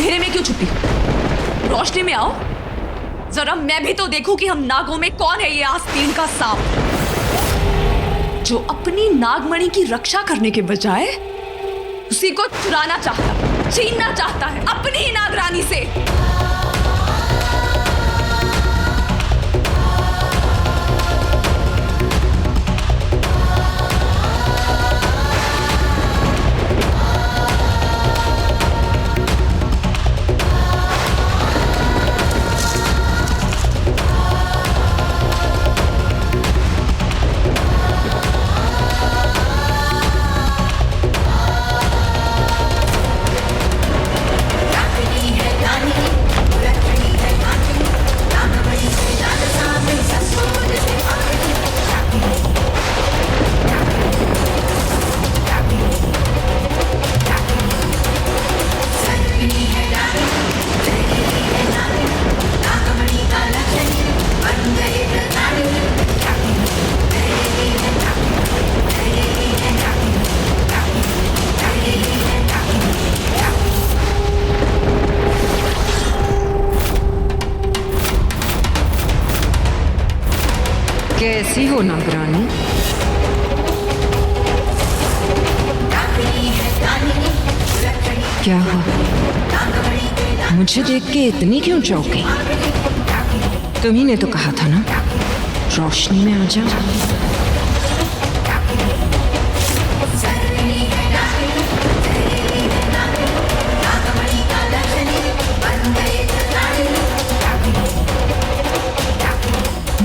अंधेरे में क्यों छुपी? रोशनी में आओ, जरा मैं भी तो देखूं कि हम नागों में कौन है ये आस्तीन का सांप जो अपनी नागमणि की रक्षा करने के बजाय उसी को चुराना चाहता, छीनना चाहता है अपनी ही नागरानी से। कैसी हो नागरानी? क्या हुआ? मुझे देख के इतनी क्यों चौंकी? तुम्ही ने तो कहा था ना रोशनी में आ जाओ।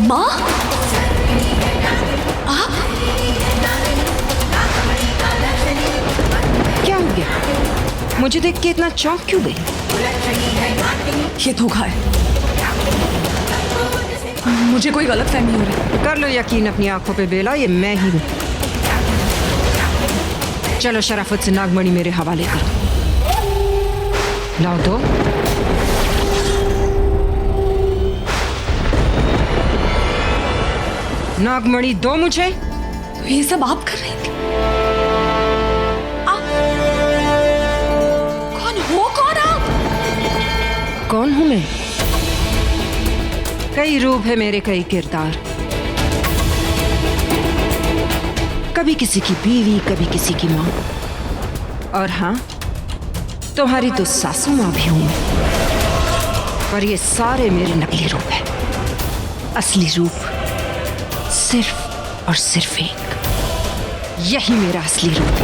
माँ, क्या हो गया? मुझे देख के इतना चौंक क्यों गई? ये धोखा है, मुझे कोई गलतफहमी हो रही। कर लो यकीन अपनी आंखों पे बेला, ये मैं ही हूँ। चलो शराफत से नागमणि मेरे हवाले करो। लाओ दो। नागमणि दो मुझे। तो ये सब आप कर रही थी? आप कौन हो? कौन आप? कौन हूं मैं? कई रूप है मेरे, कई किरदार। कभी किसी की बीवी, कभी किसी की मां, और हाँ, तुम्हारी तो सासू मां भी हूं। पर ये सारे मेरे नकली रूप है। असली रूप सिर्फ और सिर्फ एक। यही मेरा असली रूप,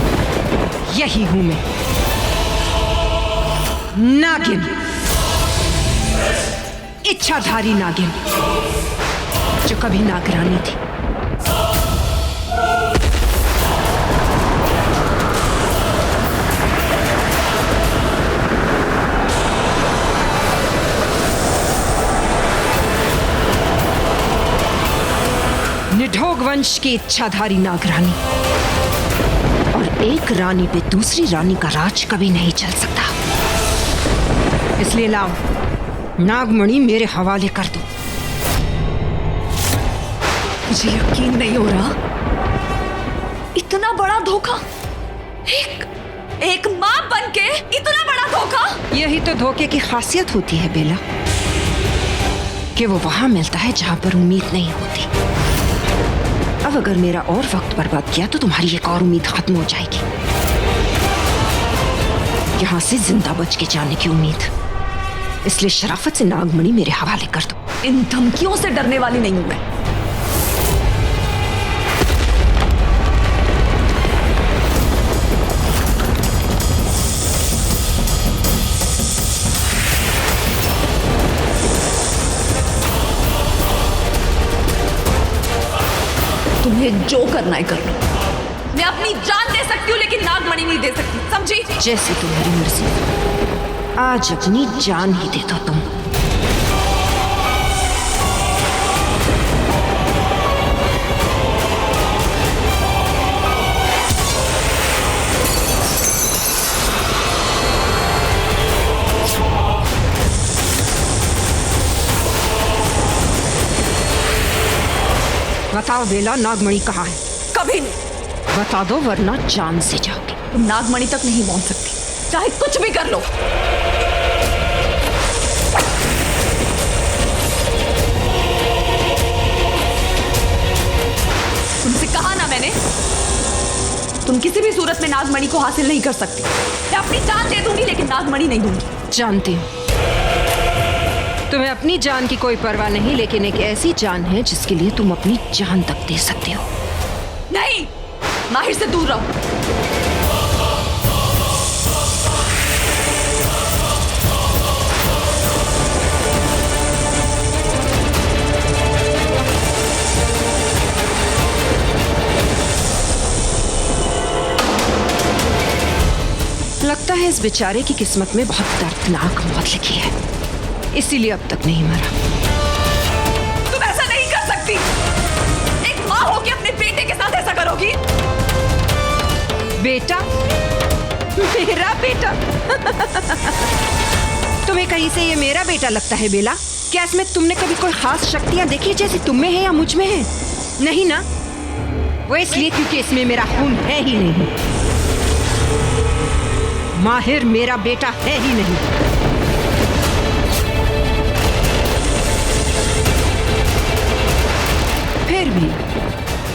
यही हूं मैं, नागिन, इच्छाधारी नागिन, जो कभी नागरानी थी। निढोग वंश की इच्छाधारी नागरानी, और एक रानी पे दूसरी रानी का राज कभी नहीं चल सकता। इसलिए लाओ, नागमणि मेरे हवाले कर दो। मुझे यकीन नहीं हो रहा, इतना बड़ा धोखा, एक मां बनके इतना बड़ा धोखा। यही तो धोखे की खासियत होती है बेला, कि वो वहां मिलता है जहां पर उम्मीद नहीं होती। अब अगर मेरा और वक्त बर्बाद किया तो तुम्हारी एक और उम्मीद खत्म हो जाएगी। यहां से जिंदा बच के जाने की उम्मीद। इसलिए शराफत से नागमणि मेरे हवाले कर दो। इन धमकियों से डरने वाली नहीं हूं मैं। तुम्हें जो करना है कर लो। मैं अपनी जान दे सकती हूँ लेकिन नागमणि नहीं दे सकती, समझी? जैसे तुम्हारी मर्जी। आज अपनी जान ही दे दो तुम। बताओ बेला, नागमणि कहाँ है? कभी नहीं। बता दो वरना जान से जाओगे। तुम नागमणि तक नहीं पहुंच सकती, चाहे कुछ भी कर लो। मैंने? तुम किसी भी सूरत में नागमणि को हासिल नहीं कर सकती। मैं अपनी जान दे दूंगी लेकिन नागमणि नहीं दूंगी। जानती हूँ तुम्हें अपनी जान की कोई परवाह नहीं, लेकिन एक ऐसी जान है जिसके लिए तुम अपनी जान तक दे सकते हो। नहीं, माहिर से दूर रहो। लगता है इस बेचारे की किस्मत में बहुत दर्दनाक मौत लिखी है, इसीलिए अब तक नहीं मरा। तुम ऐसा नहीं कर सकती। एक माँ हो के अपने बेटे के साथ ऐसा करोगी? बेटा? मेरा बेटा? तुम्हें कहीं से ये मेरा बेटा लगता है बेला? क्या इसमें तुमने कभी कोई खास शक्तियां देखी जैसी तुम में है या मुझ में है? नहीं ना? वो इसलिए क्योंकि इसमें मेरा खून है ही नहीं। माहिर मेरा बेटा है ही नहीं। फिर भी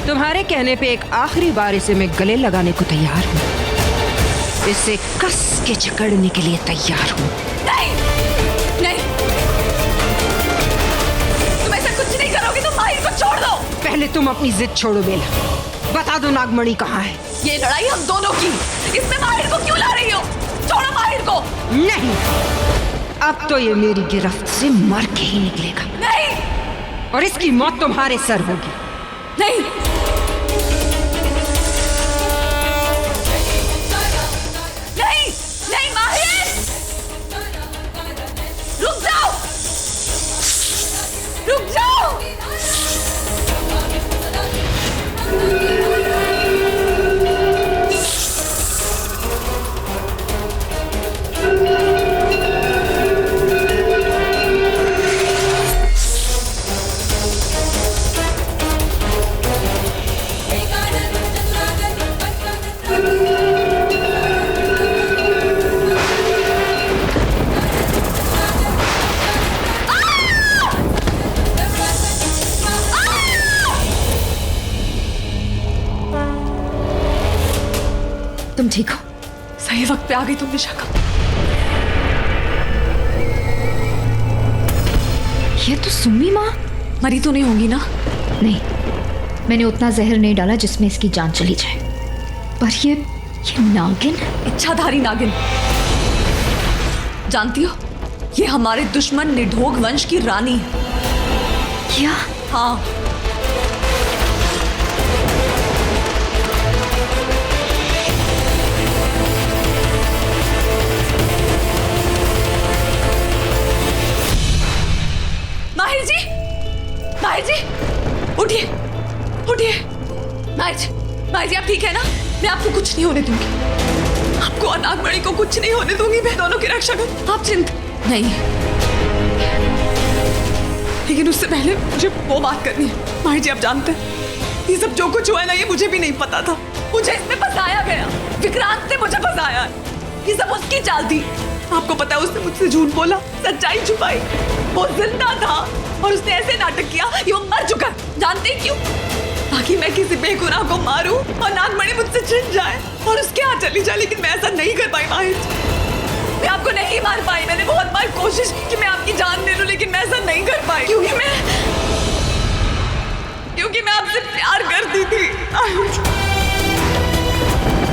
तुम्हारे कहने पे एक आखिरी बार इसे मैं गले लगाने को तैयार हूं। इसे कस के जकड़ने के लिए तैयार हूं। नहीं, नहीं, तुम ऐसा कुछ नहीं करोगे। तुम माहिर को छोड़ दो। पहले तुम अपनी जिद छोड़ो बेला। बता दो नागमणि कहाँ है? ये लड़ाई हम दोनों की। इसमें माहिर को क्यों ला रही हो? छोड़ो माहिर को। नहीं, अब तो ये मेरी गिरफ्त से मर के ही निकलेगा। नहीं, और इसकी मौत तुम्हारे सर होगी। नहीं, नहीं, नहीं माहिर, रुक जाओ, रुक जाओ। तुम ठीक हो? सही वक्त पे आ गई तुम विशाखा। ये तो सुम्मी माँ मरी तो नहीं होगी ना? नहीं, मैंने उतना जहर नहीं डाला जिसमें इसकी जान चली जाए। पर ये नागिन, इच्छाधारी नागिन। जानती हो, ये हमारे दुश्मन निढोग वंश की रानी है। क्या? हाँ, माहिर जी, माहिर जी, उठिए, उठिए। माहिर जी, माहिर जी, आप ठीक है ना? मैं आपको कुछ नहीं होने दूंगी। आपको और नागमणि को कुछ नहीं होने दूंगी। मैं दोनों की रक्षा करूं। आप चिंता नहीं। लेकिन उससे पहले मुझे वो बात करनी है। माहिर जी, आप जानते हैं ये सब जो कुछ हुआ है ना, ये मुझे भी नहीं पता था। मुझे इसमें फंसाया गया। विक्रांत ने मुझे फंसाया। ये सब उसकी चाल थी। आपको पता है, उसने मुझसे झूठ बोला, सच्चाई छुपाई। वो जिंदा था और उसने ऐसे नाटक किया कि वो मर चुका। जानते हैं क्यों? ताकि मैं किसी बेगुनाह को मारूं और नागमणि मुझसे छिन जाए और उसके हाथ चली जाए। लेकिन मैं ऐसा नहीं कर पाई माहिर। मैं आपको नहीं मार पाई। मैंने बहुत बार कोशिश की कि मैं आपकी जान ले लूं, लेकिन मैं ऐसा नहीं कर पाई क्योंकि मैं आपसे प्यार करती थी।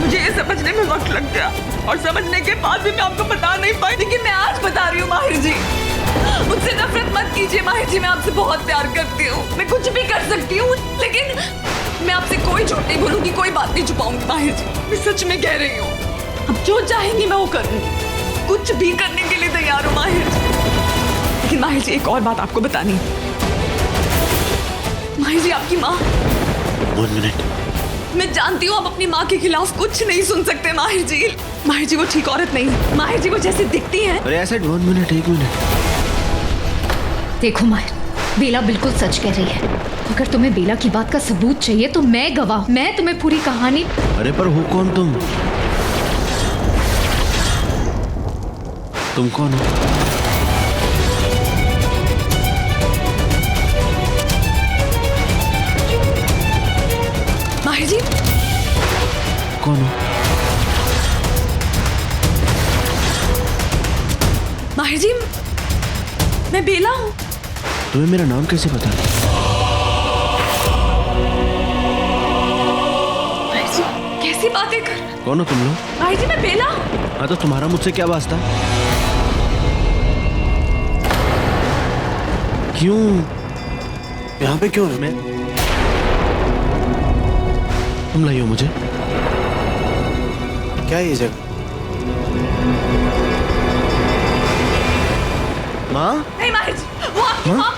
मुझे ये समझने में वक्त लग गया और समझने के बाद भी मैं आपको बता नहीं पाई। लेकिन मैं आज बता रही हूँ माहिर जी। मुझसे नफरत मत कीजिए माहिर जी। मैं आपसे बहुत प्यार करती हूँ। मैं कुछ भी कर सकती हूँ, लेकिन मैं आपसे कोई झूठ नहीं बोलूंगी, कोई बात नहीं छुपाऊंगी माहिर जी। मैं सच में कह रही हूँ। अब जो चाहेंगी मैं वो करूंगी। कुछ भी करने के लिए तैयार हूँ माहिर जी। लेकिन माहिर जी, एक और बात आपको बतानी है। माहिर जी, आपकी माँ। 1 मिनट। मैं जानती हूँ आप अपनी माँ के खिलाफ कुछ नहीं सुन सकते माहिर जी। माहिर जी, वो ठीक औरत नहीं है। माहिर जी, वो जैसे दिखती है। अरे ऐसे 1 मिनट, 1 मिनट। देखो माहिर, बेला बिल्कुल सच कह रही है। अगर तुम्हें बेला की बात का सबूत चाहिए तो मैं गवाह। मैं तुम्हें पूरी कहानी। अरे पर हो कौन तुम? तुम कौन हो? माहिर जी, कौन हो? माहिर जी, मैं बेला हूँ। तुम्हें मेरा नाम कैसे पता? माहिर जी, कैसी बातें कर? कौन हो तुम लोग? माहिर जी, मैं बेला हूँ। हाँ तो तुम्हारा मुझसे क्या वास्ता? क्यों? यहाँ पे क्यों है? मैं तुम लाई हो मुझे? क्या है ये जगह? माँ? नहीं माहिर जी, वो आपकी माँ? माँ।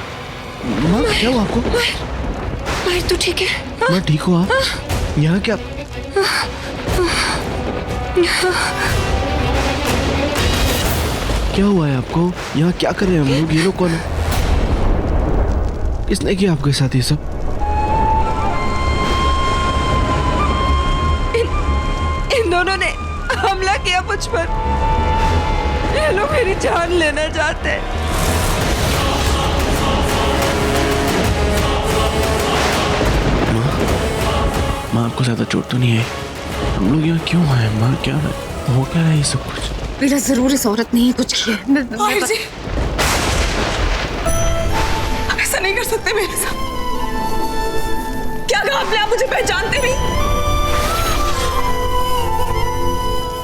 माँ क्या हुआ आपको? माहिर तू ठीक है? माँ ठीक हो आप? यहाँ क्या? क्या हुआ है आपको? यहाँ क्या कर रहे हैं हम लोग? ये लोग कौन है? किसने किया आपके साथ ये सब? इन दोनों ने हमला किया मुझ पर। ये लोग मेरी जान लेना चाहते हैं। माँ आपको ज्यादा चोट तो नहीं है? हम लोग यहाँ क्यों आए? माँ क्या है? हो क्या रहा है ये सब कुछ? बेला जरूर इस औरत ने ही कुछ किया है। माहिर जी, आप ऐसा नहीं कर सकते मेरे साथ। क्या कहा आपने? आप मुझे पहचानते नहीं?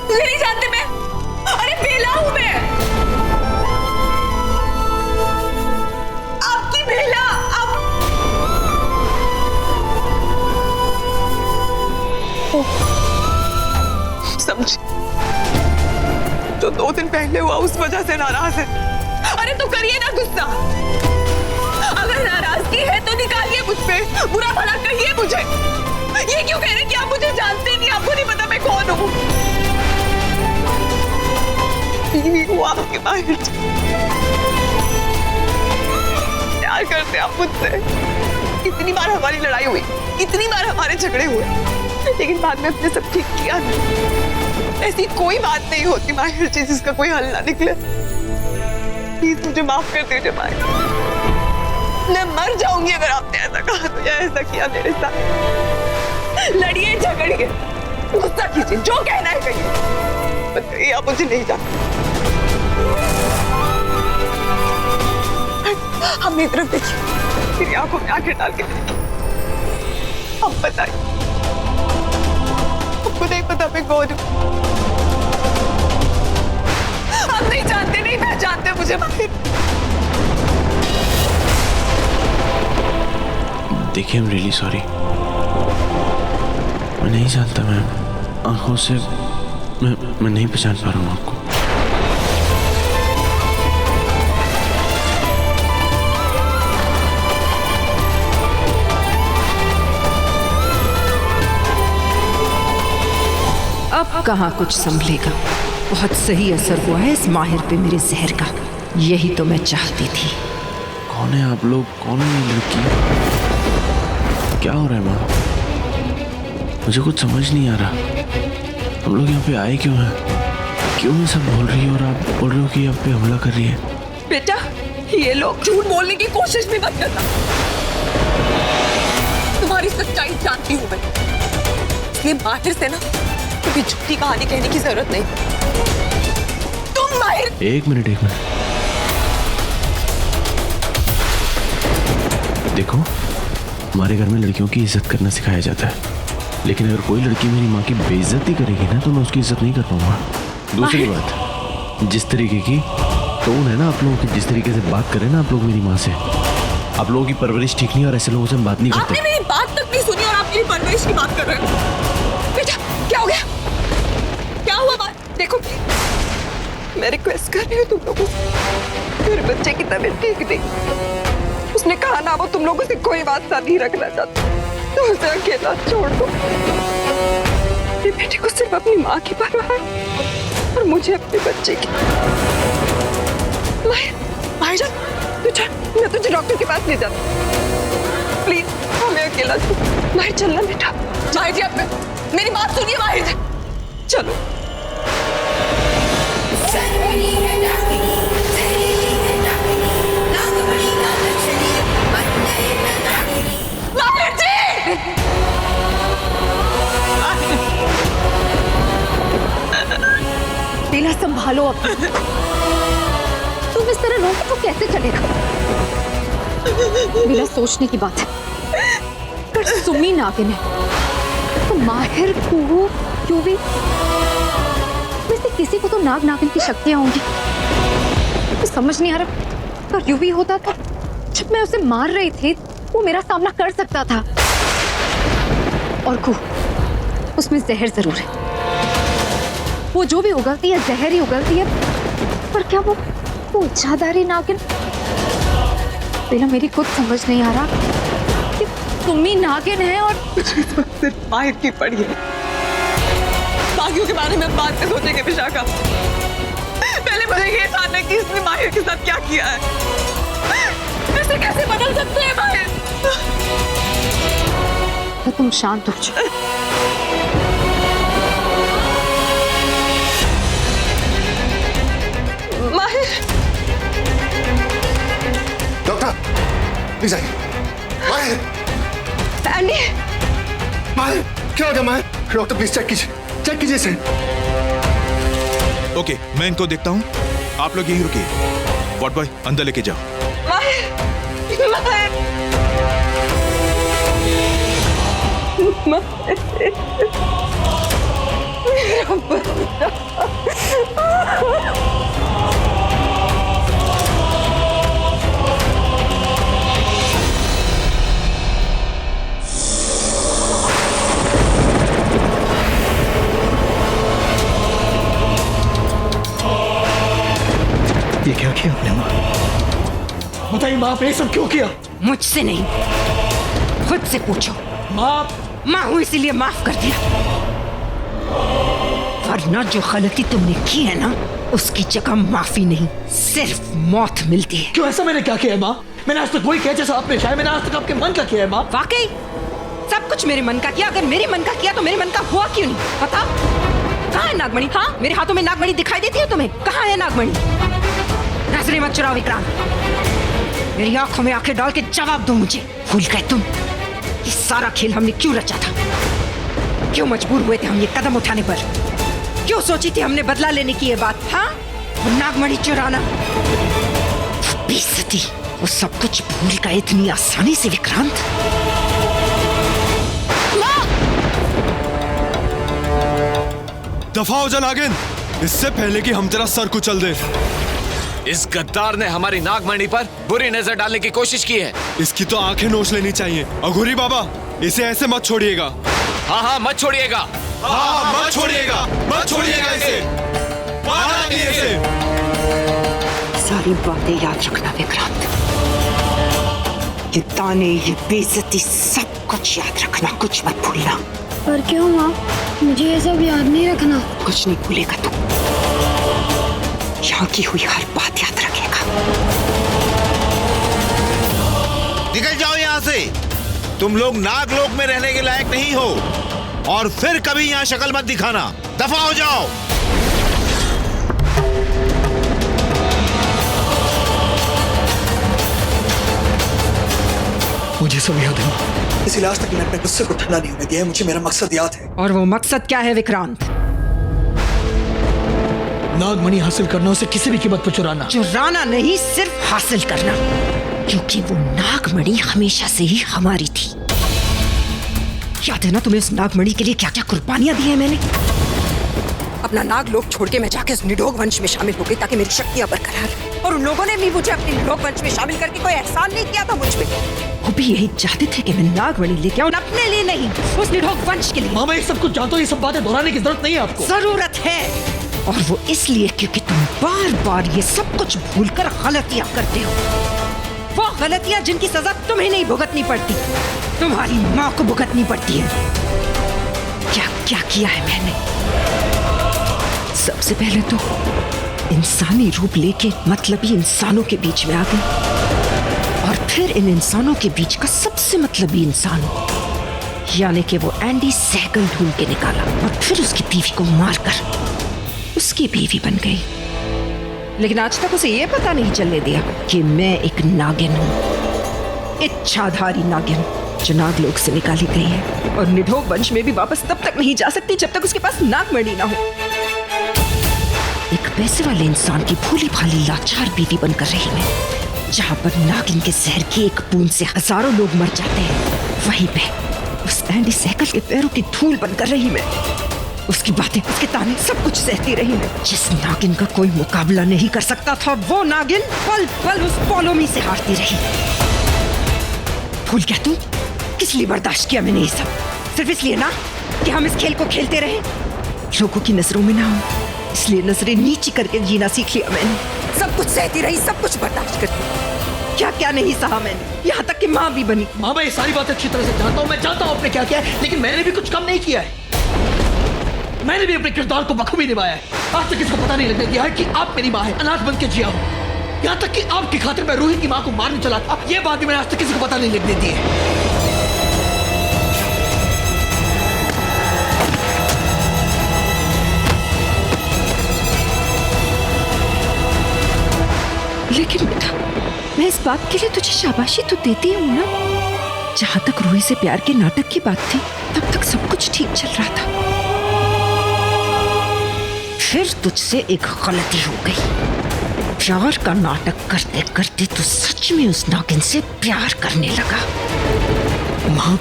मुझे नहीं जानते मैं? अरे बेला हूं मैं, आपकी बेला। आप समझ, जो 2 दिन पहले हुआ उस वजह से नाराज है। अरे तो करिए ना गुस्सा। अगर नाराजगी है तो निकालिए मुझ पे, बुरा भला कहिए मुझे। ये क्यों कह रहे कि आप मुझे जानते नहीं? आपको नहीं पता मैं कौन हूँ? बीवी हूँ आपके माहिर जी। प्यार करते आप मुझसे। इतनी बार हमारी लड़ाई हुई, इतनी बार हमारे झगड़े हुए, लेकिन बाद में अपने सब ठीक किया। ऐसी कोई बात नहीं होती माहिर जी जिसका कोई हल ना निकले। प्लीज मुझे माफ कर दीजिए माहिर। मैं मर जाऊंगी अगर आपने ऐसा कहा तो, या ऐसा किया मेरे साथ। लड़िए, झगड़िए, गुस्सा कीजिए, जो कहना है कहिए, बताइए आप मुझे नहीं जानते। हम मेरी तरफ देखिए, मेरी आंखों में आंखें डाल के अब बताइए, आपको नहीं पता मैं कौन हूँ? आप नहीं जानते, नहीं पहचानते मुझे माहिर। देखिए, I'm really sorry। मैं नहीं जानता, मैं आंखों से मैं नहीं पहचान पा रहा हूँ आपको। अब कहाँ कुछ संभलेगा। बहुत सही असर हुआ है इस माहिर पे मेरे जहर का। यही तो मैं चाहती थी। कौन है आप लोग? कौन है ये लड़की? क्या हो रहा है माँ? मुझे कुछ समझ नहीं आ रहा। हम लोग यहाँ पे आए क्यों हैं? क्यों ये सब बोल रही है और आप बोल रहे हो कि आप पे हमला कर रही है? बेटा, ये लोग झूठ बोलने की कोशिश भी मत करना। तुम्हारी सच्चाई जानती हूँ मैं, इसलिए माहिर से ना कभी झूठी कहानी कहने की जरूरत नहीं। तुम माहिर। एक मिनट। देखो, हमारे घर में लड़कियों की इज्जत करना सिखाया जाता है, लेकिन अगर कोई लड़की मेरी माँ की बेइज्जती करेगी ना तो मैं उसकी इज्जत नहीं कर पाऊंगा। दूसरी बात, जिस तरीके की टोन है ना आप लोगों की, जिस तरीके से बात करें ना आप लोग मेरी माँ से, आप लोगों की परवरिश ठीक नहीं और ऐसे लोगों से हम बात नहीं करते। आपने मेरी बात तक नहीं सुनी और आप मेरी परवरिश की बात कर रहे हो। बेटा क्या हो गया? क्या हुआ बात? देखो, मैं रिक्वेस्ट कर रही हूँ तुम लोगों से, मेरे बच्चे की तबीयत ठीक नहीं। उसने कहा ना वो तुम लोगों से कोई वास्ता नहीं रखना चाहता, तो उसे अकेला छोड़ दो। मेरे बेटे को सिर्फ अपनी माँ की परवाह है और मुझे अपने बच्चे की। माहिर जान, तू चल, मैं तुझे डॉक्टर के पास ले जाती। प्लीज हमें अकेला छोड़। माहिर चलना बेटा। माहिर जी, आप मेरी बात सुनिए माहिर जी। चलो। माहिर जी! संभालो अब। तुम इस तरह रहोगे तो कैसे चलेगा? मेरा सोचने की बात है। अगर सुमी नागिन है तो माहिर, कुहू, यूवी में से किसी को तो नाग नागिन की शक्तियां होंगी। तो समझ नहीं आ रहा, अगर यूवी होता तो जब मैं उसे मार रही थी वो मेरा सामना कर सकता था। और कुहू, उसमें जहर जरूर है। वो जो भी उगलती है जहर ही उगलती है। पर क्या वो इच्छाधारी नागिन? बेला, मेरी खुद समझ नहीं आ रहा कि तुम ही नागिन है और सिर्फ माहिर की पड़ी है। बाकियों के बारे में बात से सोचेंगे विशाखा। पहले मुझे ये जानना कि इसने माहिर के साथ क्या किया है। इसे कैसे बदल सकते हैं माहिर? तो तुम शांत हो जाओ। माहिर, डॉक्टर प्लीज आइए। माहिर, एंडी, माहिर क्या हो गया माहिर? डॉक्टर प्लीज चेक कीजिए इसे। ओके, मैं इनको देखता हूँ, आप लोग यहीं रुकिए। वॉर्ड बॉय अंदर लेके जाओ। माहिर, ये क्या किया आपने माँ? बताइए माँ, आपने ये सब क्यों किया? मुझसे नहीं, खुद से पूछो। माँ हूं इसीलिए माफ कर दिया, वरना जो गलती तुमने की है ना उसकी जगह माफी नहीं सिर्फ मौत मिलती है। क्यों? ऐसा मैंने क्या किया है माँ? मैंने आज तक वही किया जैसा आपने चाहा। मैंने आज तक आपके मन का किया है माँ। वाकई सब कुछ मेरे मन का किया। अगर मेरे मन का किया तो मेरे मन का हुआ क्यों नहीं? पता कहाँ है नागमणि? हाँ, मेरे हाथों में नागमणि दिखाई देती है तुम्हें? कहाँ है नागमणि? नजरें मत चुराओ विक्रांत, मेरी आंखों में आंखें डाल के जवाब दो मुझे। भूल गए तुम ये सारा खेल हमने क्यों रचा था? क्यों मजबूर हुए थे हम ये कदम उठाने पर? क्यों सोची थी हमने बदला लेने की ये बात? हाँ, वो नागमणि चुराना, बेइज्जती, वो सब कुछ भूल गए इतनी आसानी से विक्रांत? दफा हो जा नागिन, इससे पहले कि हम तेरा सर कुचल दे। इस गद्दार ने हमारी नागमणि पर बुरी नजर डालने की कोशिश की है। इसकी तो आंखें नोच लेनी चाहिए। अघोरी बाबा, इसे ऐसे मत छोड़िएगा। हाँ, मत छोड़िएगा। हाँ, मत छोड़िएगा, मत छोड़िएगा इसे, मारना नहीं इसे। सारी बातें याद रखना विक्रांत, ये ताने, ये बेइज्जती, सब कुछ याद रखना, कुछ मत भूलना। पर क्यों माँ? मुझे ये सब याद नहीं रखना। कुछ नहीं भूलेगा तू, यहाँ की हुई हर बात याद रखेगा। निकल जाओ यहाँ से। तुम लोग नागलोक में रहने के लायक नहीं हो, और फिर कभी यहाँ शक्ल मत दिखाना। दफा हो जाओ। मुझे सब याद है, इसीलिए आज तक मैंने अपने गुस्से को ठंडा नहीं होने दिया है। मुझे मेरा मकसद याद है। और वो मकसद क्या है विक्रांत? नागमणि हासिल करना, उसे किसी भी कीमत पर चुराना। चुराना नहीं, सिर्फ हासिल करना, क्योंकि वो नागमणि हमेशा से ही हमारी थी। याद है ना तुम्हें उस नागमणि के लिए क्या क्या कुर्बानियां दी है मैंने? अपना नागलोक छोड़ के मैं जाके उस निडोग वंश में शामिल हो गई ताकि मेरी शक्तियां बरकरार रहें। और उन लोगों ने भी मुझे अपने निडोग वंश में शामिल करके कोई एहसान नहीं किया था मुझ पे। वो भी यही चाहते थे कि मैं नागमणि लेके आऊं, अपने लिए नहीं, उस निडोग वंश के लिए। मामा, ये सब कुछ जानते हो, ये सब बातें दोहराने की जरूरत नहीं है आपको। जरूरत है, और वो इसलिए क्योंकि तुम बार बार ये सब कुछ भूलकर गलतियां करते हो। वो गलतियां जिनकी सजा तुम्हें नहीं भुगतनी पड़ती, तुम्हारी माँ को भुगतनी पड़ती है। क्या क्या किया है मैंने? सबसे पहले तो इंसानी रूप लेके मतलबी इंसानों के बीच में आ गई, और फिर इन इंसानों के बीच का सबसे मतलबी इंसान, यानी कि वो एंडी सहगल ढूंढ के निकाला, और फिर उसकी बीवी को मारकर उसकी बीवी बन गई। लेकिन आज तक उसे ये पता नहीं चलने दिया कि मैं एक नागिन हूँ, इच्छाधारी नागिन, जो नागलोक से निकाली गई है, और निडोग वंश में भी वापस तब तक नहीं जा सकती जब तक उसके पास नागमणि ना हो। एक पैसे वाले इंसान की भूली भाली लाचार बेटी बनकर रही मैं, जहाँ पर नागिन के जहर की एक बूंद से हजारों लोग मर जाते हैं, वहीं पे उस एंडी सहगल के पैरों की धूल बनकर रही मैं। उसकी बातें, उसके ताने, सब कुछ सहती रही मैं। जिस नागिन का कोई मुकाबला नहीं कर सकता था, वो नागिन पल पल उस पोलोमी से हारती रही। भूल गया तू? किस लिए बर्दाश्त किया मैंने ये सब? सिर्फ इसलिए ना कि हम इस खेल को खेलते रहे, लोगों की नजरों में ना हो, इसलिए नजरें नीची करके जीना सीख लिया मैंने। सब कुछ सहती रही, सब कुछ बर्दाश्त करती, क्या क्या नहीं सहा मैंने, यहाँ तक कि माँ भी बनी। माँ, मैं ये सारी बातें अच्छी तरह से जानता हूँ, मैं जानता हूँ आपने क्या किया है, लेकिन मैंने भी कुछ कम नहीं किया है। मैंने भी अपने किरदार को बखूबी निभाया है। आज तक इसको पता नहीं लगने दिया है कि आप मेरी माँ है, अनाथ बन के जिया हूँ। यहाँ तक कि आपकी खातिर मैं रूही की माँ को मारने चला था, ये बात भी मैंने आज तक किसी को पता नहीं लगने दी है। लेकिन बेटा, मैं इस बात के लिए तुझे शाबाशी तो देती हूँ ना। जहाँ तक रूही से प्यार के नाटक की बात थी, तब तक सब कुछ ठीक चल रहा था। फिर तुझसे एक गलती हो गई। प्यार का नाटक करते करते तू सच में उस नागिन से प्यार करने लगा। माँ,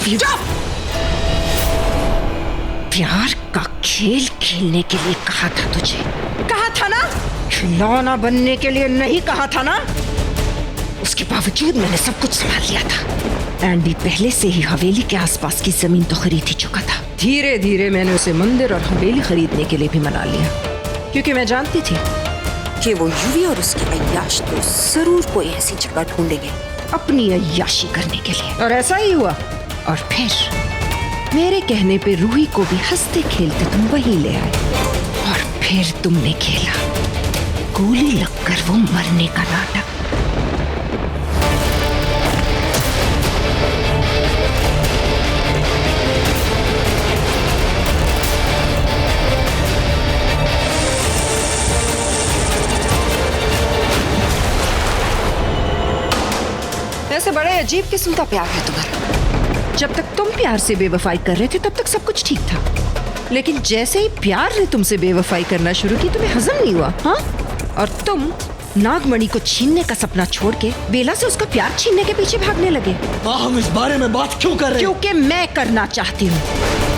प्यार का खेल खेलने के लिए कहा था तुझे, कहा था ना? खिलौना बनने के लिए नहीं कहा था ना? उसके बावजूद मैंने सब कुछ संभाल लिया था। एंडी पहले से ही हवेली के आसपास की जमीन तो खरीद ही चुका था। धीरे धीरे मैंने उसे मंदिर और हवेली खरीदने के लिए भी मना लिया, क्योंकि मैं जानती थी कि वो यूवी और उसके अय्याश तो जरूर कोई ऐसी जगह ढूंढेंगे अपनी अय्याशी करने के लिए। और ऐसा ही हुआ। और फिर मेरे कहने पे रूही को भी हंसते खेलते तुम वहीं ले आए, और फिर तुमने खेला गोली लगकर वो मरने का नाटक। ऐसे बड़े अजीब किस्म का प्यार है तुम्हारा। जब तक तुम प्यार से बेवफाई कर रहे थे, तब तक सब कुछ ठीक था, लेकिन जैसे ही प्यार ने तुमसे बेवफाई करना शुरू की, तुम्हें हजम नहीं हुआ। हाँ, और तुम नागमणि को छीनने का सपना छोड़ के बेला से उसका प्यार छीनने के पीछे भागने लगे। हम इस बारे में बात क्यों कर रहे हैं? क्योंकि मैं करना चाहती हूँ,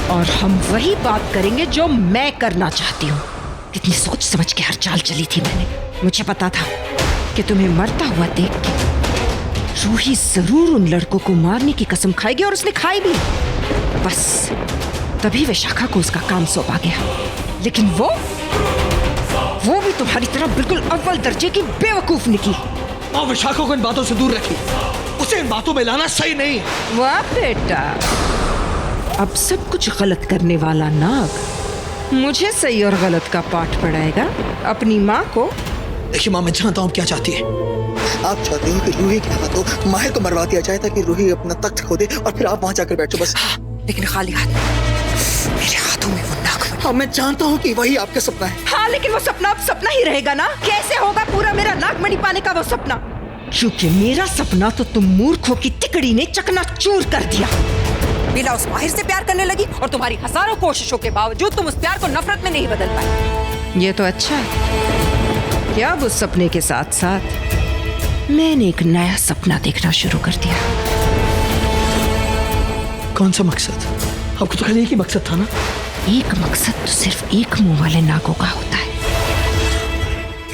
और हम वही बात करेंगे जो मैं करना चाहती हूँ। कितनी सोच समझ के हर चाल चली थी मैंने। मुझे पता था कि तुम्हें मरता हुआ देख के रूही जरूर उन लड़कों को मारने की कसम खाएगी, और उसने खाई भी। बस तभी विशाखा को उसका काम सौंपा गया, लेकिन वो भी तुम्हारी तरह बिल्कुल अव्वल दर्जे की बेवकूफ निकली। माँ, विशाखा को इन बातों से दूर रखी, उसे इन बातों में लाना सही नहीं है। वाह बेटा, अब सब कुछ गलत करने वाला नाग मुझे सही और गलत का पाठ पढ़ाएगा अपनी माँ को। देखिए माँ, मैं जानता हूँ क्या चाहती है। आप चाहते हो कि रूही के हाथों माहिर को मरवा दिया जाए, ताकि रूही अपना तख्त खो दे और फिर आप वहां जाकर बैठो बस। लेकिन खाली हाथ, मेरे हाथों में वो नागमणि। हाँ, मैं जानता हूँ कि वही आपका सपना है। हाँ, लेकिन वो सपना अब सपना ही रहेगा ना। कैसे होगा पूरा मेरा नागमणि पाने का वो सपना? क्योंकि मेरा सपना तो तुम मूर्खों की तिकड़ी ने चकनाचूर कर दिया। बेला उस माहिर से प्यार करने लगी, और तुम्हारी हजारों कोशिशों के बावजूद तुम उस प्यार को नफरत में नहीं बदल पाए। ये तो अच्छा है कि अब उस सपने के साथ साथ मैंने एक नया सपना देखना शुरू कर दिया। कौन सा मकसद? आपको तो खाली एक ही मकसद था ना? एक मकसद तो सिर्फ एक मुंह वाले नागों का होता है,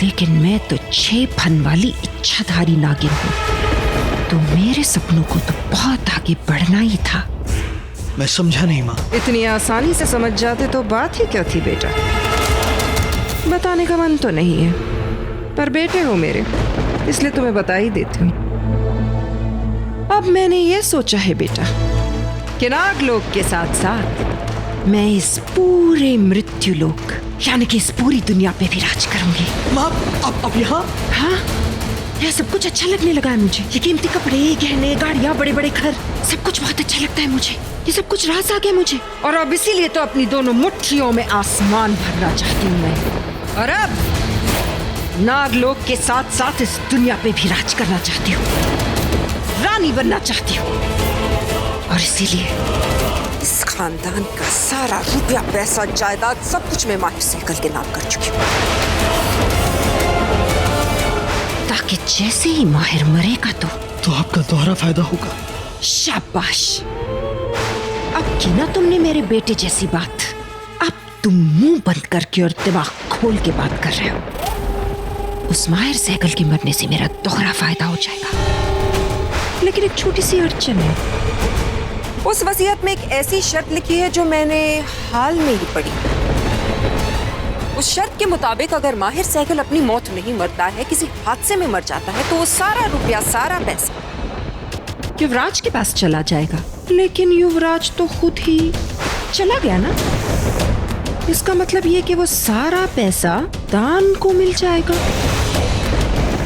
लेकिन मैं तो 6 फन वाली इच्छाधारी नागिन हूँ, तो मेरे सपनों को तो बहुत आगे बढ़ना ही था। मैं समझा नहीं माँ। इतनी आसानी से समझ जाते तो बात ही क्या थी बेटा। बताने का मन तो नहीं है, पर बेटे हो मेरे, इसलिए तुम्हें बता ही देती हूँ। अब मैंने ये सोचा है बेटा कि नागलोक के साथ साथ मैं इस पूरे मृत्युलोक, यानी कि इस पूरी दुनिया पे भी राज करूंगी। माँ, अब यहाँ? हाँ, यह सब कुछ अच्छा लगने लगा है मुझे। ये कीमती कपड़े, गहने, गाड़ियाँ, बड़े बड़े घर, सब कुछ बहुत अच्छा लगता है मुझे। ये सब कुछ रास आ गया मुझे, और अब इसीलिए तो अपनी दोनों मुट्ठियों में आसमान भरना चाहती हूँ मैं। और अब नागलोक के साथ साथ इस दुनिया पे भी राज करना चाहती हूँ, रानी बनना चाहती हूँ, और इसीलिए इस खानदान का सारा रुपया पैसा जायदाद सब कुछ मैं माहिर सहगल के नाम कर चुकी हूँ, ताकि जैसे ही माहिर मरेगा तो आपका दोहरा फायदा होगा। शाबाश, अब की ना तुमने मेरे बेटे जैसी बात। अब तुम मुंह बंद करके और दिमाग खोल के बात कर रहे हो। उस माहिर सहगल के मरने से मेरा दोहरा फायदा हो जाएगा, लेकिन एक छोटी सी अड़चन है। उस वसीयत में एक ऐसी शर्त लिखी है जो मैंने हाल में ही पढ़ी। उस शर्त के मुताबिक अगर माहिर सहगल अपनी मौत नहीं मरता है, किसी हादसे में मर जाता है, तो वो सारा रुपया सारा पैसा युवराज के पास चला जाएगा। लेकिन युवराज तो खुद ही चला गया ना, इसका मतलब ये कि वो सारा पैसा दान को मिल जाएगा।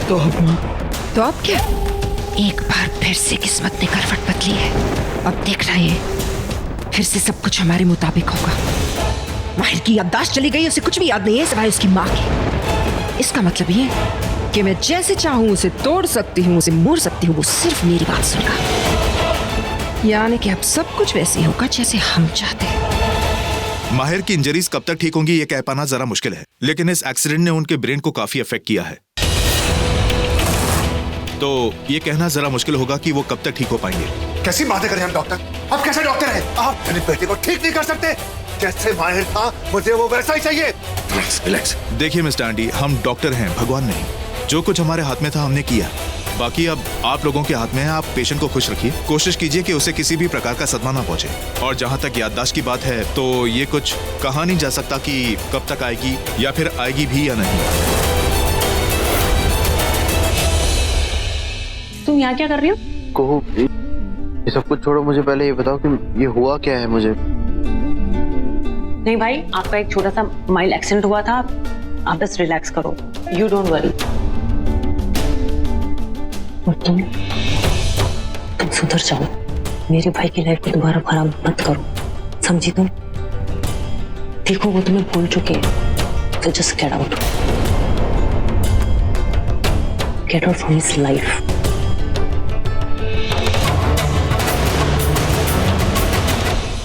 तो अब क्या? एक बार फिर से किस्मत ने करवट बदली है। अब देखना ये फिर से सब कुछ हमारे मुताबिक होगा। माहिर की याददाश्त चली गई, उसे कुछ भी याद नहीं है सिवाय उसकी माँ की। इसका मतलब ये कि मैं जैसे चाहूं उसे तोड़ सकती हूँ, उसे मोड़ सकती हूँ, वो सिर्फ मेरी बात सुनेगा। यानी कि अब सब कुछ वैसे होगा जैसे हम चाहते हैं। माहिर की इंजरीज कब तक ठीक होंगी ये कह पाना जरा मुश्किल है, लेकिन इस एक्सीडेंट ने उनके ब्रेन को काफी अफेक्ट किया है, तो ये कहना जरा मुश्किल होगा कि वो कब तक ठीक हो पाएंगे। कैसी बातें करें हम डॉक्टर? आप कैसे डॉक्टर हैं? आप अपने बेटे को ठीक नहीं कर सकते। जैसे माहिर था मुझे वो वैसा ही चाहिए। रिलैक्स। देखिए मिस्टर आंडी, हम डॉक्टर हैं, भगवान नहीं। जो कुछ हमारे हाथ में था हमने किया, बाकी अब आप लोगों के हाथ में है। आप पेशेंट को खुश रखिए, कोशिश कीजिए कि उसे किसी भी प्रकार का सदमा ना पहुंचे। और जहां तक याददाश्त की बात है तो ये कुछ कहा नहीं जा सकता कि कब तक आएगी या फिर आएगी भी या नहीं। तुम यहाँ क्या कर रही हो? को ये सब कुछ छोड़ो, मुझे पहले ये बताओ कि ये हुआ क्या है। मुझे नहीं भाई, आपका एक छोटा सा माइल्ड एक्सीडेंट हुआ था, आप बस रिलैक्स करो, यू डोंट वरी। और तुम सुधर जाओ, मेरे भाई की लाइफ को दोबारा खराब मत करो, समझी तुम? देखो वो तुम्हें भूल चुके हैं, तो just get out from his life.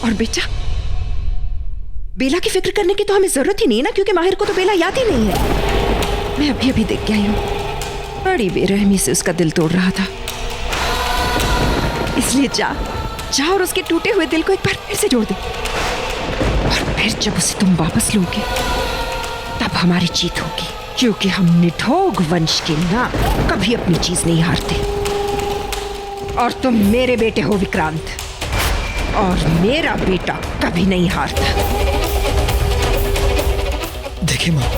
और बेटा, बेला की फिक्र करने की तो हमें जरूरत ही नहीं है ना, क्योंकि माहिर को तो बेला याद ही नहीं है। मैं अभी देख के आई हूँ, बड़ी बेरहमी से उसका दिल तोड़ रहा था। इसलिए जा और उसके टूटे हुए दिल को एक बार फिर से जोड़ दे। और फिर जब उसे तुम वापस लोगे तब हमारी जीत होगी, क्योंकि हम निठोग वंश के ना कभी अपनी चीज नहीं हारते। और तुम मेरे बेटे हो विक्रांत, और मेरा बेटा कभी नहीं हारता। देखिए माँ,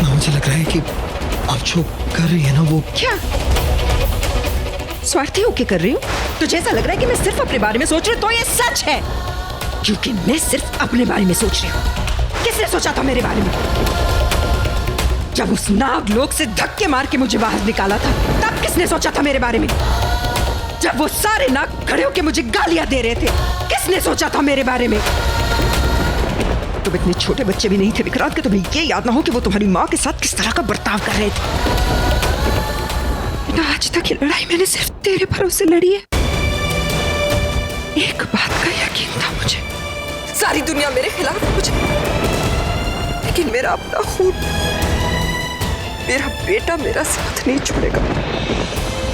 मुझे लग रहा है कि आप जो कर रही है ना वो क्या स्वार्थी होके कर रही हूँ? तुझे ऐसा लग रहा है कि मैं सिर्फ अपने बारे में सोच रही हूँ? तो ये सच है, क्योंकि मैं सिर्फ अपने बारे में सोच रही हूँ। किसने सोचा था मेरे बारे में? जब उस नागलोक से धक्के मार के मुझे बाहर निकाला था, तब किसने सोचा था मेरे बारे में? जब वो सारे नाग खड़े होके मुझे गालियां दे रहे थे, किसने सोचा था मेरे बारे में? तुम इतने छोटे बच्चे भी नहीं थे विक्रांत कि तुम्हें ये याद ना हो कि वो तुम्हारी माँ के साथ किस तरह का बर्ताव कर रहे थे। आज तक ये लड़ाई मैंने सिर्फ तेरे भरोसे लड़ी है। एक बात का यकीन था मुझे, सारी दुनिया मेरे खिलाफ है मुझे, लेकिन मेरा अपना खून, मेरा बेटा मेरा साथ नहीं छोड़ेगा।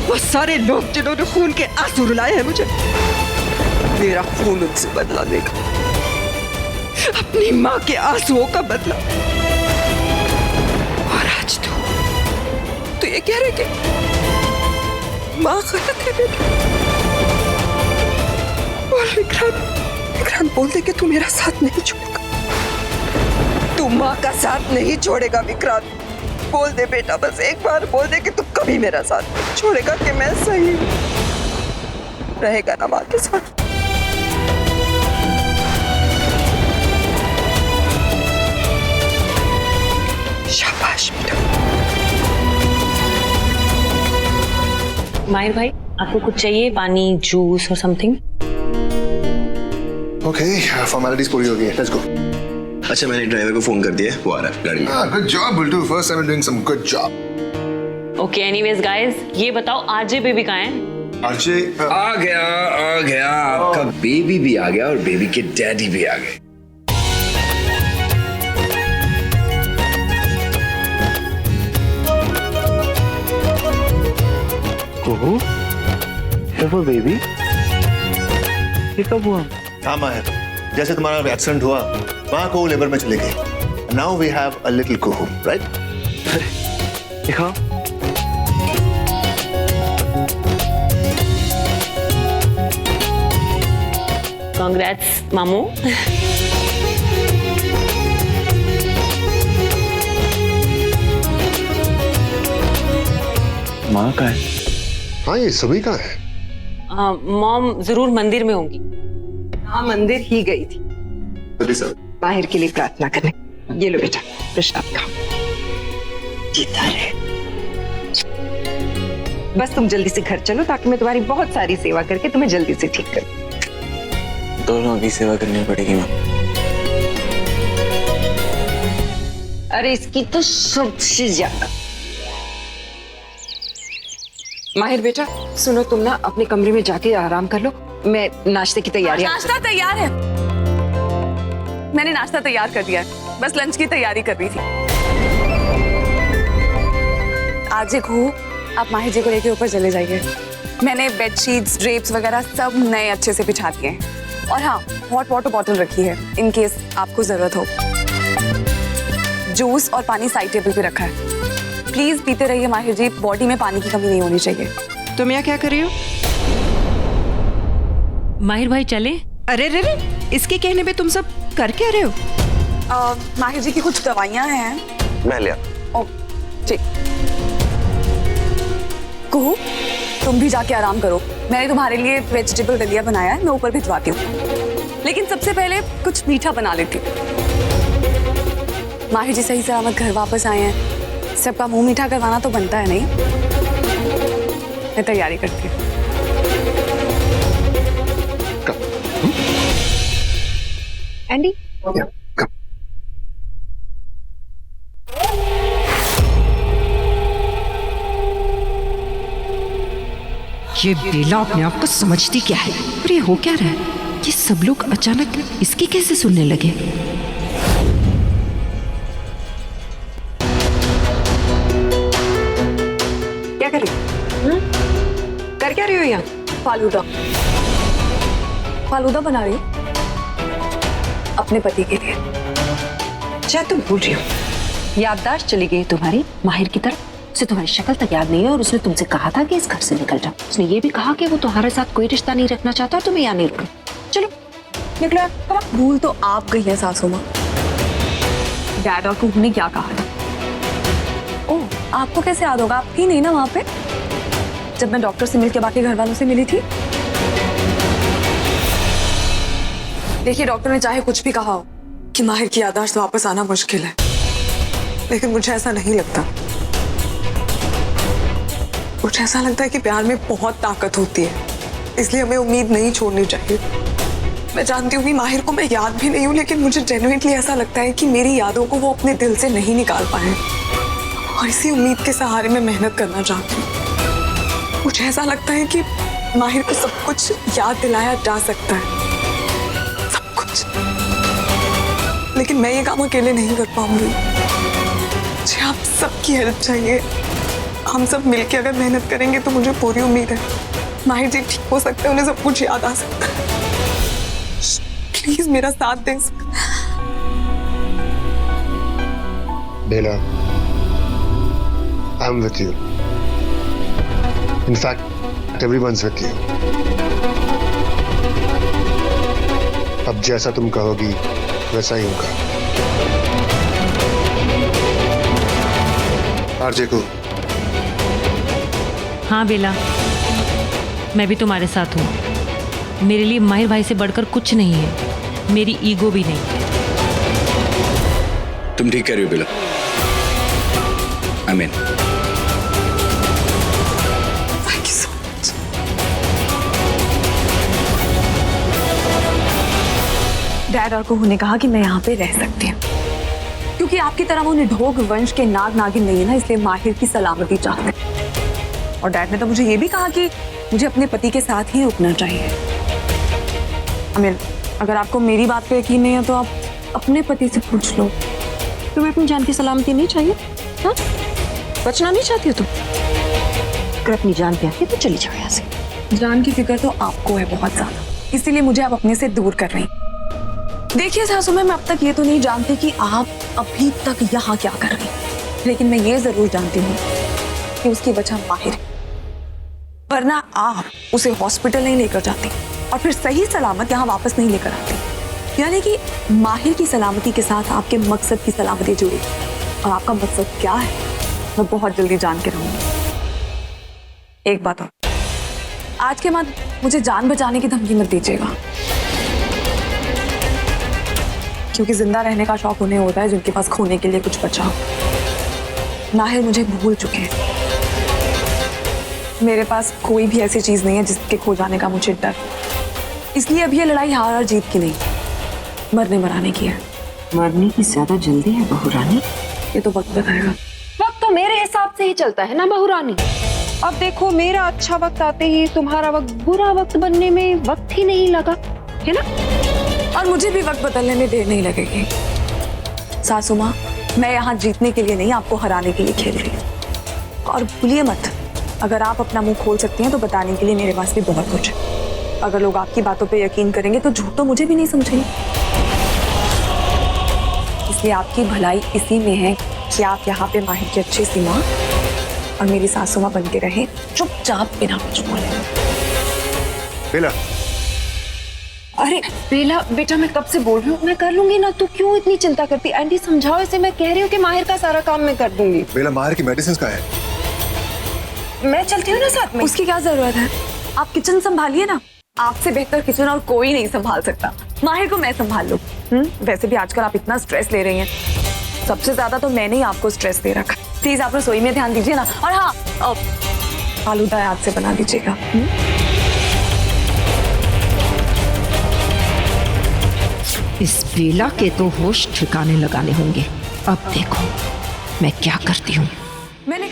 वो सारे लोग जिन्होंने खून के आंसू रुलाए हैं मुझे, मेरा खून उनसे बदला लेगा, अपनी माँ के आंसुओं का बदला। और आज तो ये कह रहे कि माँ गलत है बेटा। बोल विक्रांत बोल दे कि तू मेरा साथ नहीं छोड़ेगा, तू माँ का साथ नहीं छोड़ेगा। विक्रांत बोल दे बेटा, बस एक बार बोल दे कि तू कभी मेरा साथ नहीं छोड़ेगा, कि मैं सही रहेगा ना माँ के साथ। शाबाश बेटा। माहिर भाई, आपको कुछ चाहिए? पानी, जूस और समथिंग? ओके, फॉर्मेलिटीज पूरी हो गई है, लेट्स गो। अच्छा, मैंने ड्राइवर को फोन कर दिया है, वो आ रहा है गाड़ी में। Good job Bultu, first time doing some good job. Okay, anyways guys, ये बताओ आरजे बेबी कहाँ है? आरजे आ गया आपका बेबी भी आ गया और बेबी के डैडी भी आ गए। ओहो, वो बेबी ये कब हुआ? हाँ माहिर, जैसे तुम्हारा एक्सीडेंट हुआ वहां को लेबर में चले गए। Now we have a little Kuhu, right? दिखाओ। कांग्रेट्स मामू। माँ का है? हाँ, ये सभी का है। मॉम जरूर मंदिर में होंगी। हाँ, मंदिर ही गई थी माहिर के लिए प्रार्थना करने। ये लो बेटा प्रसाद खाओ। जीता रहे। बस तुम जल्दी से घर चलो ताकि मैं तुम्हारी बहुत सारी सेवा करके तुम्हें जल्दी से ठीक करूं। दोनों की सेवा करनी पड़ेगी माँ। अरे इसकी तो सबसे ज्यादा। माहिर बेटा सुनो, तुम ना अपने कमरे में जाके आराम कर लो, मैं नाश्ते की तैयारी। नाश्ता तैयार है, मैंने नाश्ता तैयार कर दिया है, बस लंच की तैयारी कर रही थी। आज आप माहिर जी को लेके ऊपर चले जाइए। मैंने बेडशीट्स, ड्रेप्स वगैरह सब नए अच्छे से बिछा दिए हैं। और हाँ, हॉट वाटर बॉटल रखी है इन केस आपको जरूरत हो। जूस और पानी साइड टेबल पे रखा है, प्लीज पीते रहिए माहिर जी, बॉडी में पानी की कमी नहीं होनी चाहिए। तुम यहाँ क्या कर रही हो? माहिर भाई चले? अरे रे रे, इसके कहने पे तुम सब कर क्या रहे हो? माहिर जी की कुछ दवाइयाँ हैं। मैं लिया। ओ ठीक। कुहू, तुम भी जाके आराम करो। मैंने तुम्हारे लिए वेजिटेबल दलिया बनाया है, मैं ऊपर भिजवाती हूँ। लेकिन सबसे पहले कुछ मीठा बना लेती हूँ। माहिर जी सही सलामत घर वापस आए हैं, सबका मुंह मीठा करवाना तो बनता है नहीं। मैं तैयारी करती हूँ। एंडी ये बेला अपने आप को समझती क्या है? और ये हो क्या रहा है? ये सब लोग अचानक इसकी कैसे सुनने लगे? क्या कर रही हो? कर क्या रही हो यहाँ? फालूदा बना रही हूँ अपने पति के लिए। क्या तुम भूल रही हो? याददाश्त चली गई तुम्हारी माहिर की तरफ से, तुम्हारी शक्ल तक याद नहीं है। और उसने तुमसे कहा था कि इस घर से निकल जाओ। उसने ये भी कहा कि वो तुम्हारे साथ कोई रिश्ता नहीं रखना चाहता और तुम्हें यहाँ नहीं रुकना। चलो निकलो। भूल तो आप गई है सासू माँ। डैड और कुहू ने क्या कहा था? ओह, आपको कैसे याद होगा? आप थी नहीं ना वहाँ पे जब मैं डॉक्टर से मिलकर बाकी घर वालों से मिली थी। देखिए, डॉक्टर ने चाहे कुछ भी कहा हो कि माहिर की याददाश्त वापस आना मुश्किल है, लेकिन मुझे ऐसा नहीं लगता। मुझे ऐसा लगता है कि प्यार में बहुत ताकत होती है, इसलिए हमें उम्मीद नहीं छोड़नी चाहिए। मैं जानती हूँ कि माहिर को मैं याद भी नहीं हूँ, लेकिन मुझे जेन्युइनली ऐसा लगता है कि मेरी यादों को वो अपने दिल से नहीं निकाल पाए, और इसी उम्मीद के सहारे मैं मेहनत करना चाहती हूँ। मुझे ऐसा लगता है कि माहिर को सब कुछ याद दिलाया जा सकता है, सब कुछ, लेकिन मैं ये काम अकेले नहीं कर पाऊंगी। मुझे आप सबकी हेल्प चाहिए। हम सब मिलके अगर मेहनत करेंगे तो मुझे पूरी उम्मीद है माहिर जी ठीक हो सकते हैं, उन्हें सब कुछ याद आ सकता है। प्लीज मेरा साथ दें। Bela, I am with you. In fact everyone's with you. अब जैसा तुम कहोगी वैसा ही होगा। आरजे को। हाँ बेला, मैं भी तुम्हारे साथ हूँ। मेरे लिए माहिर भाई से बढ़कर कुछ नहीं है, मेरी ईगो भी नहीं। तुम ठीक कह रही हो Bela. I mean thank you so much. Dad और कुहू ने कहा कि मैं यहाँ पे रह सकती हूँ, क्योंकि आपकी तरह वो निढोग वंश के नाग नागिन नहीं है ना, इसलिए माहिर की सलामती चाहते हैं। और डैड ने तो मुझे ये भी कहा कि मुझे अपने पति के साथ ही रुकना चाहिए। अमिल, अगर आपको मेरी बात पे यकीन नहीं है तो आप अपने पति से पूछ लो। तुम्हें अपनी जान की सलामती नहीं चाहिए? हाँ, बचना नहीं चाहती हो तुम? अगर अपनी जान पे आती तो चली जाओ यहाँ से। जान की फिक्र तो आपको है बहुत ज्यादा, इसीलिए मुझे आप अपने से दूर कर रही। देखिए सासू मैं अब तक ये तो नहीं जानती कि आप अभी तक यहाँ क्या कर रही, लेकिन मैं ये जरूर जानती हूँ कि उसकी वजह माहिर है। वरना आप उसे हॉस्पिटल नहीं लेकर जाती और फिर सही सलामत यहाँ वापस नहीं लेकर आती। यानी कि माहिर की सलामती के साथ आपके मकसद की सलामती जुड़ी, और आपका मकसद क्या है मैं बहुत जल्दी जान के रहूंगी। एक बात और, आज के बाद मुझे जान बचाने की धमकी मत दीजिएगा, क्योंकि जिंदा रहने का शौक उन्हें होता है जिनके पास खोने के लिए कुछ बचा हो। माहिर मुझे भूल चुके हैं, मेरे पास कोई भी ऐसी चीज नहीं है जिसके खो जाने का मुझे डर। इसलिए अब ये लड़ाई हार और जीत की नहीं, मरने मराने की है। मरने की ज्यादा जल्दी है बहू रानी? ये तो वक्त बताएगा। वक्त तो मेरे हिसाब से ही चलता है ना बहू रानी। अब देखो, मेरा अच्छा वक्त आते ही तुम्हारा वक्त बुरा वक्त बनने में वक्त ही नहीं लगा, है ना? और मुझे भी वक्त बदलने में देर नहीं लगेगी। सासू माँ, मैं यहाँ जीतने के लिए नहीं, आपको हराने के लिए खेल रही हूँ। और भूलिए मत, अगर आप अपना मुंह खोल सकती हैं तो बताने के लिए मेरे पास भी बहुत कुछ है। अगर लोग आपकी बातों पे यकीन करेंगे तो झूठ तो मुझे भी नहीं समझेंगे। इसलिए आपकी भलाई इसी में है कि आप यहाँ पे माहिर की अच्छी सी माँ और मेरी सासू माँ बन के रहे, चुपचाप बिना कुछ बोले। बेला, अरे बेला बेटा, मैं कब से बोल रही हूँ मैं कर लूंगी ना, तू क्यों इतनी चिंता करती? आंटी समझाओ इसे, मैं कह रही हूँ कि माहिर का सारा काम मैं कर दूंगी। बेला, माहिर की मेडिसिन का है, मैं चलती हूँ ना साथ में। उसकी क्या जरूरत है? आप किचन संभालिए ना, आपसे बेहतर किचन और कोई नहीं संभाल सकता। माहिर को मैं संभाल लूं। वैसे भी आजकल आप इतना स्ट्रेस ले रही हैं, सबसे ज्यादा तो मैंने ही आपको स्ट्रेस दे रखा। प्लीज आप रसोई में ध्यान दीजिए ना, और हाँ, फालूदा याद से बना दीजिएगा। इस बेला के तो होश ठिकाने लगाने होंगे। अब देखो मैं क्या करती हूँ। मैंने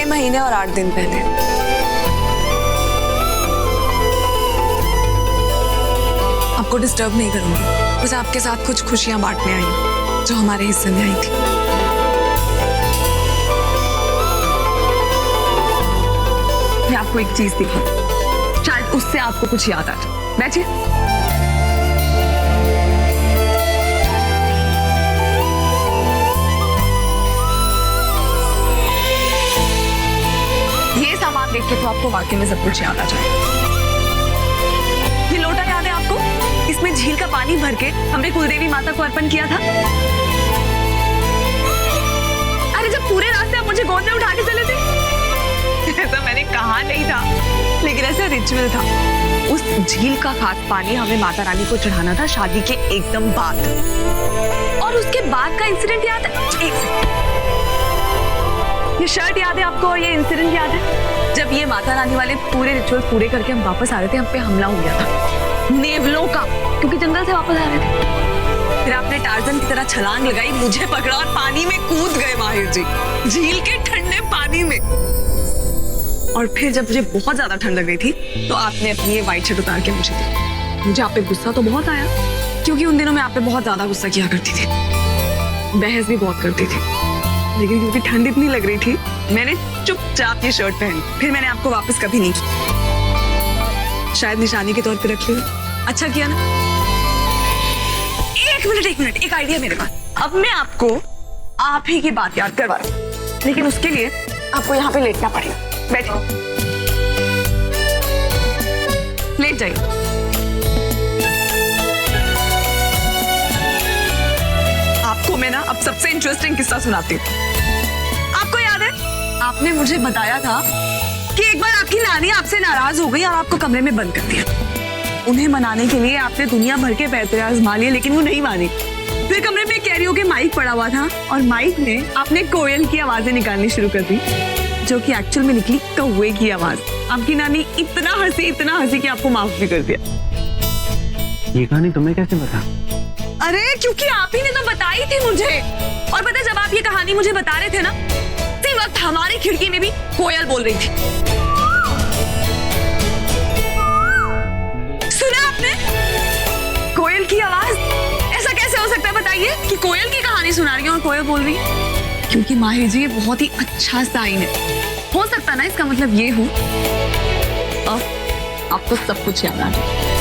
महीने और 8 दिन पहले आपको डिस्टर्ब नहीं करूंगी, बस आपके साथ कुछ खुशियां बांटने आई हूं जो हमारे हिस्से में आई थी। मैं आपको एक चीज दिखाऊं, शायद उससे आपको कुछ याद आ जाए। बैठिए। सामान देख के तो आपको वाकई में सब कुछ याद आ जाए। ये लोटा याद है आपको? इसमें झील का पानी भर के हमने कुलदेवी माता को अर्पण किया था। अरे जब पूरे रास्ते आप मुझे गोद में उठा के चले थे। ऐसा मैंने कहा नहीं था, लेकिन ऐसा रिचुअल था। उस झील का खास पानी हमें माता रानी को चढ़ाना था शादी के एकदम बाद। और उसके बाद का इंसिडेंट याद है? ये शर्ट याद है आपको और ये इंसिडेंट याद है? जब ये माता रानी वाले पूरे रिचुअल पूरे करके हम वापस आ रहे थे, हम पे हमला हो गया था नेवलों का, क्योंकि जंगल से वापस आ रहे थे। फिर आपने टार्जन की तरह छलांग लगाई, मुझे पकड़ा और पानी में कूद गए माहिर जी, झील के ठंडे पानी में। और फिर जब मुझे बहुत ज्यादा ठंड लग रही थी तो आपने अपनी ये व्हाइट शर्ट उतार के मुझे दी। मुझे आप पे गुस्सा तो बहुत आया, क्योंकि उन दिनों मैं आप पे बहुत ज्यादा गुस्सा किया करती थी, बहस भी बहुत करती थी। लेकिन क्योंकि ठंड इतनी लग रही थी मैंने चुपचाप ये शर्ट पहनी, फिर मैंने आपको वापस कभी नहीं की। शायद निशानी के तौर पे रख लिया। अच्छा किया ना। एक मिनट, एक आइडिया मेरे पास। अब मैं आपको आप ही की बात याद करवा रही हूं, लेकिन उसके लिए आपको यहाँ पे लेटना पड़ेगा। बैठिए, लेट जाइए। आपको मैं ना अब सबसे इंटरेस्टिंग किस्सा सुनाती हूँ। आपको याद है आपने मुझे बताया था कि एक बार आपकी नानी आपसे नाराज हो गई और आपको कमरे में बंद कर दिया। उन्हें मनाने के लिए आपने दुनिया भर के पैसे आजमा लिए, लेकिन वो नहीं मानी। फिर कमरे में कैरियोके माइक पड़ा हुआ था और माइक में आपने कोयल की आवाजें निकालनी शुरू कर दी, जो कि एक्चुअल में निकली कौवे की आवाज। आपकी नानी इतना हंसी कि आपको माफ भी कर दिया। ये कहानी तुम्हें कैसे पता? अरे क्योंकि आप ही ने तो बताई थी मुझे। और पता है जब आप ये कहानी मुझे बता रहे थे ना, उसी वक्त हमारी खिड़की में भी कोयल बोल रही थी। सुना आपने कोयल की आवाज? ऐसा कैसे हो सकता है बताइए कि कोयल की कहानी सुना रही है और कोयल बोल रही है? क्योंकि माहिर जी ये बहुत ही अच्छा साइन है। हो सकता ना इसका मतलब ये हो अब आपको सब कुछ याद आ गया।